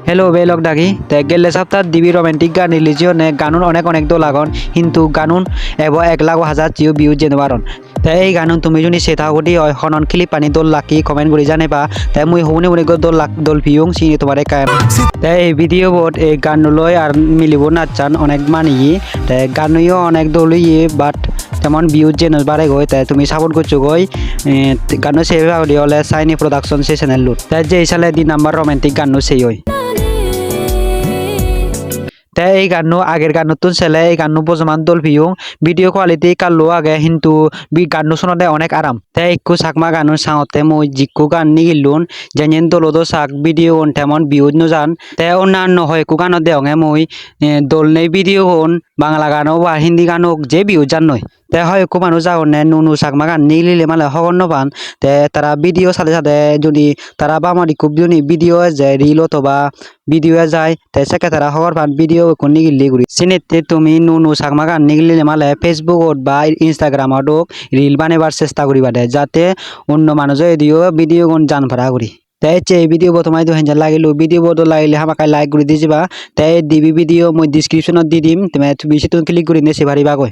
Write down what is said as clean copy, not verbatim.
hello' বেলক ডাকি তে গেলে সপ্তাহ দিবি রোমান্টিক গান রিলিজিও নে গানুন অনেক অনেক দোলাগন কিন্তু গানুন এব 1,00,000 জিও ভিউ জেনেবারন তে এই গানুন তুমি যদি সেথাগতি হয় হনন ক্লিপ পানি দোল লাকি কমেন্ট করে জানেবা তে মুই হুনে হুনে দোল লাখ দোল ভিউং সিনি তোমারে কাম তে এই ভিডিও বট এই গান লয় আর মিলিব নাচান অনেক মানিয়ে তে গানুইও অনেক দলিয়ে বাট তেমন ভিউজ জেনে বাড়ে গই তাই তুমি সাপোর্ট করছো গই গান সেভাবে অডিও হলে সাইনি প্রোডাকশন সে চ্যানেল লুট তাই যে সালে 2 নাম্বার রোমান্টিক গান সেই হয় te এই গান আগের গান নতুন ছেলে এই গান বজমান দল ভিডিও কোয়ালিটি কালো আগে কিন্তু গান শোনাতে অনেক আরাম তে একটু সাকমা গান সাউতে মই জিকু গান নিগিলুন যেন দলদ সাক ভিডিও অন তেমন ভিউজ নজান তে অন্যান্য হয় একু গান দেওয়া মই দল নেই ভিডিও হন বাংলা গানও বা হিন্দি গানও যে ভিউজ জান নয় তে হয় একু মানুষ যাওয়ার নুনু সাকমা গান নিগলিলে মানে হগন্ন পান তে তারা ভিডিও সাথে সাথে যদি তারা বা আমার খুব যদি ভিডিও যায় রিল অথবা ভিডিও যায় তে সেকে তারা হওয়ার পান ভিডিও কোনি গিলি গুরি সিনেতে তুমি নুনু সাকমা গান নিগলিলে মালে ফেসবুকত বা ইনস্টাগ্রামত রিল বানাবার চেষ্টা করিবা দে যাতে অন্য মানুষে দিও ভিডিও কোন জান ভাড়া করি তাই এই ভিডিও তোমায় তো হেঞ্জার লাগিলো ভিডিও বড় লাগিলে আমাকে লাইক করে দিয়ে যাবা তাই দিবি ভিডিও মই ডিসক্রিপশনত দি দিম তুমি বেশি তুমি ক্লিক করে নিয়ে সে পারিবা